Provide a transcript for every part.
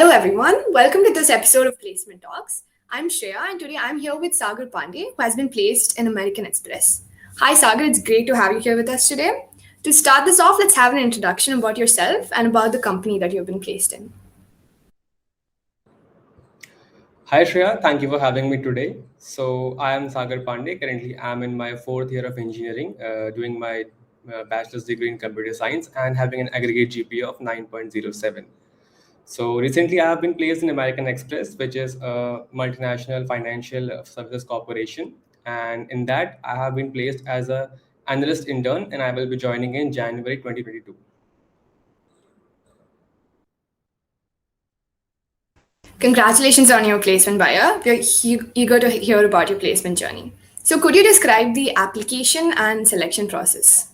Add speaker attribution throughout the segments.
Speaker 1: Hello, everyone. Welcome to this episode of Placement Talks. I'm Shreya, and today I'm here with Sagar Pandey, who has been placed in American Express. Hi, Sagar. It's great to have you here with us today. To start this off, let's have an introduction about yourself and about the company that you've been placed in.
Speaker 2: Hi Shreya, thank you for having me today. So I am Sagar Pandey. Currently, I'm in my fourth year of engineering, doing my bachelor's degree in computer science and having an aggregate GPA of 9.07. So recently, I have been placed in American Express, which is a multinational financial services corporation, and in that, I have been placed as a analyst intern, and I will be joining in January 2022.
Speaker 1: Congratulations on your placement, Baya. We're eager to hear about your placement journey. So, could you describe the application and selection process?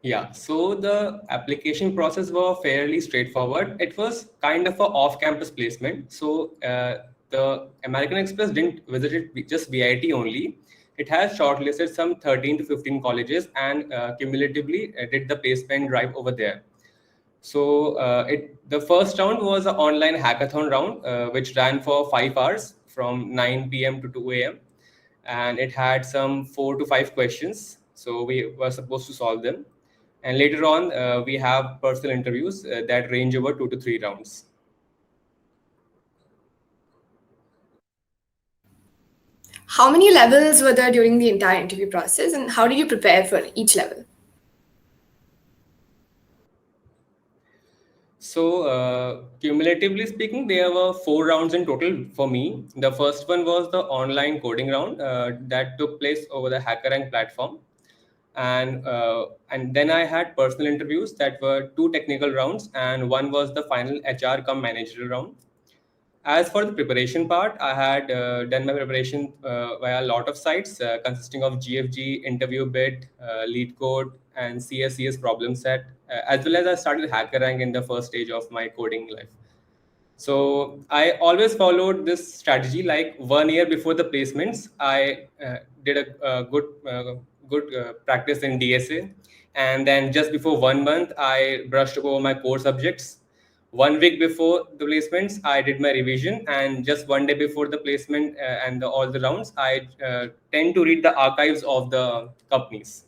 Speaker 2: Yeah, so the application process was fairly straightforward. It was kind of a off-campus placement. So the American Express didn't visit it just VIT only. It has shortlisted some 13 to 15 colleges and cumulatively did the placement drive over there. So the first round was an online hackathon round, which ran for 5 hours from 9 p.m. to 2 a.m. And it had some 4 to 5 questions. So we were supposed to solve them. And later on, we have personal interviews that range over 2 to 3 rounds.
Speaker 1: How many levels were there during the entire interview process, and how did you prepare for each level?
Speaker 2: So, cumulatively speaking, there were 4 rounds in total for me. The first one was the online coding round that took place over the HackerRank platform. And then I had personal interviews that were 2 technical rounds, and one was the final HR come managerial round. As for the preparation part, I had done my preparation via a lot of sites consisting of GFG, interview bit, lead code, and CSCS problem set, as well as I started HackerRank in the first stage of my coding life. So I always followed this strategy. Like 1 year before the placements, I did a good practice in DSA, and then just before 1 month, I brushed over my core subjects. 1 week before the placements, I did my revision, and just one day before the placement and all the rounds, I tend to read the archives of the companies.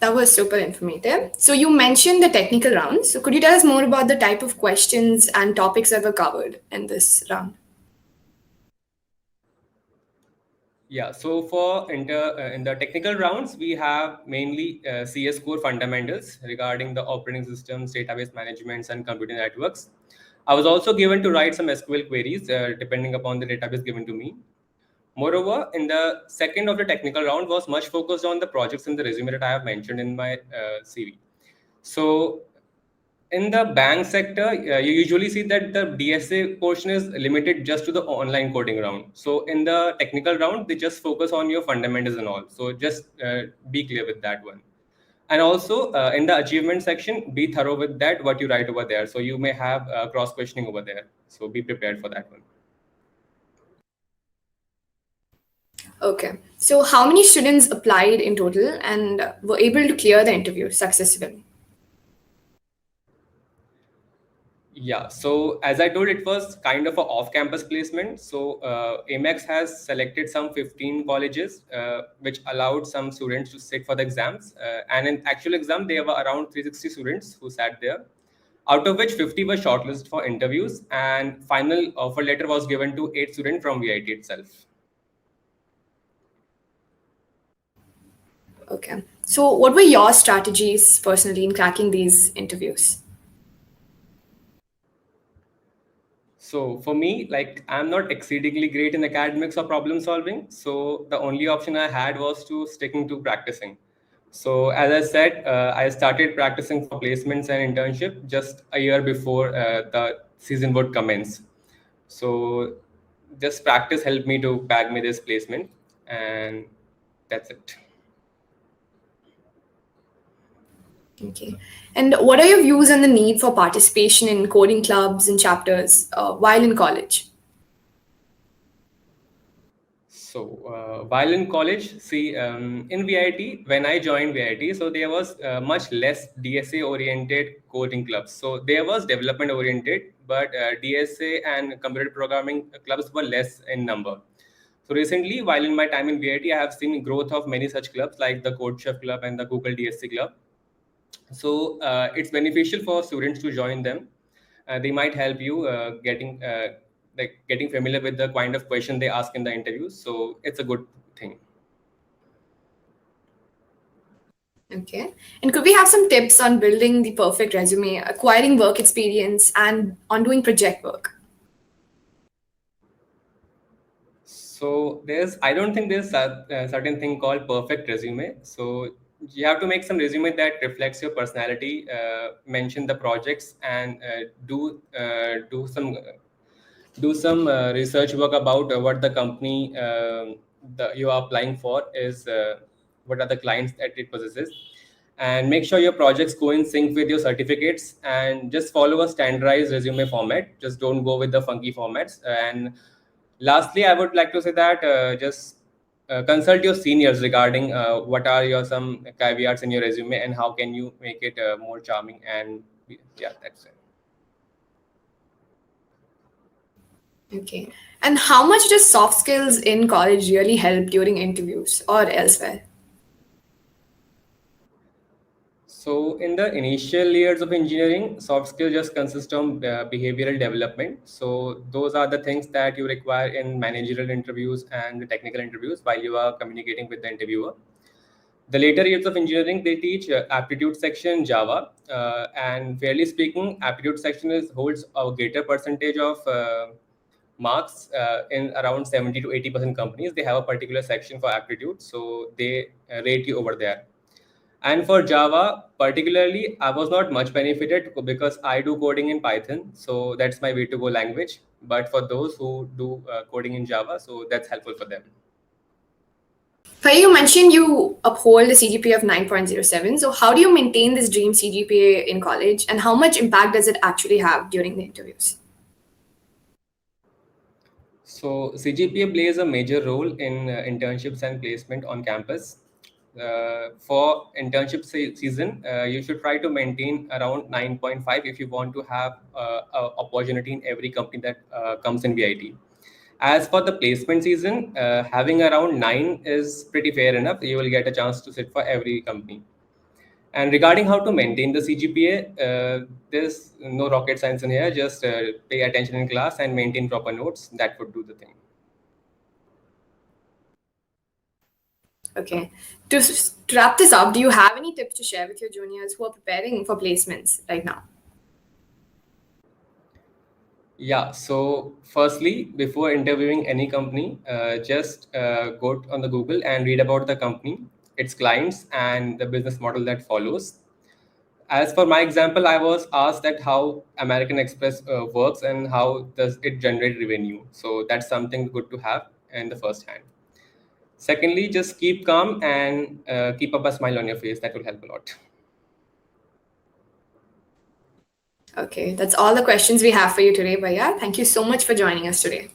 Speaker 1: That was super informative. So you mentioned the technical round. So could you tell us more about the type of questions and topics that were covered in this round?
Speaker 2: Yeah, so for in the technical rounds, we have mainly CS core fundamentals regarding the operating systems, database managements, and computer networks. I was also given to write some SQL queries depending upon the database given to me. Moreover, in the second of the technical round was much focused on the projects in the resume that I have mentioned in my CV. So in the bank sector, you usually see that the DSA portion is limited just to the online coding round. So in the technical round, they just focus on your fundamentals and all. So just be clear with that one. And also in the achievement section, be thorough with that, what you write over there. So you may have cross questioning over there. So be prepared for that one.
Speaker 1: Okay. So how many students applied in total and were able to clear the interview successfully?
Speaker 2: Yeah, so as I told, it was kind of a off-campus placement. So Amex has selected some 15 colleges, which allowed some students to sit for the exams. And in actual exam, there were around 360 students who sat there, out of which 50 were shortlisted for interviews, and final offer letter was given to 8 students from VIT itself.
Speaker 1: Okay. So what were your strategies personally in cracking these interviews?
Speaker 2: So for me, like I'm not exceedingly great in academics or problem solving. So the only option I had was to sticking to practicing. So as I said, I started practicing for placements and internship just a year before the season would commence. So just practice helped me to bag me this placement, and that's it.
Speaker 1: Okay. And what are your views on the need for participation in coding clubs and chapters while in college?
Speaker 2: While in college, in VIT, when I joined VIT, so there was much less DSA oriented coding clubs. So there was development oriented, but DSA and computer programming clubs were less in number. So recently, while in my time in VIT, I have seen growth of many such clubs like the CodeChef Club and the Google DSC Club. So it's beneficial for students to join them. They might help you getting familiar with the kind of question they ask in the interviews. So it's a good thing.
Speaker 1: Okay. And could we have some tips on building the perfect resume, acquiring work experience, and on doing project work?
Speaker 2: So I don't think there's a certain thing called perfect resume. So you have to make some resume that reflects your personality, mention the projects, and do some research work about what the company you are applying for is, what are the clients that it possesses, and make sure your projects go in sync with your certificates, and just follow a standardized resume format. Just don't go with the funky formats. And lastly, I would like to say that just consult your seniors regarding what are your some caveats in your resume and how can you make it more charming. And yeah, that's it.
Speaker 1: Okay. And how much does soft skills in college really help during interviews or elsewhere?
Speaker 2: So in the initial years of engineering, soft skill just consists of behavioral development. So those are the things that you require in managerial interviews and the technical interviews while you are communicating with the interviewer. The later years of engineering, they teach aptitude section Java, and fairly speaking, aptitude section holds a greater percentage of marks in around 70 to 80% companies. They have a particular section for aptitude, so they rate you over there. And for Java, particularly, I was not much benefited because I do coding in Python. So that's my way to go language. But for those who do coding in Java, so that's helpful for them.
Speaker 1: But you mentioned you uphold a CGPA of 9.07. So how do you maintain this dream CGPA in college, and how much impact does it actually have during the interviews?
Speaker 2: So CGPA plays a major role in internships and placement on campus. For internship season, you should try to maintain around 9.5 if you want to have a opportunity in every company that comes in VIT. As for the placement season, having around 9 is pretty fair enough. You will get a chance to sit for every company. And regarding how to maintain the CGPA, there's no rocket science in here. Just pay attention in class and maintain proper notes. That would do the thing.
Speaker 1: Okay. To wrap this up, do you have any tips to share with your juniors who are preparing for placements right now?
Speaker 2: Yeah. So, firstly, before interviewing any company, just go on the Google and read about the company, its clients, and the business model that follows. As for my example, I was asked that how American Express works and how does it generate revenue. So that's something good to have in the first hand. Secondly, just keep calm and keep up a smile on your face. That will help a lot.
Speaker 1: Okay, that's all the questions we have for you today, Bhaiya. Thank you so much for joining us today.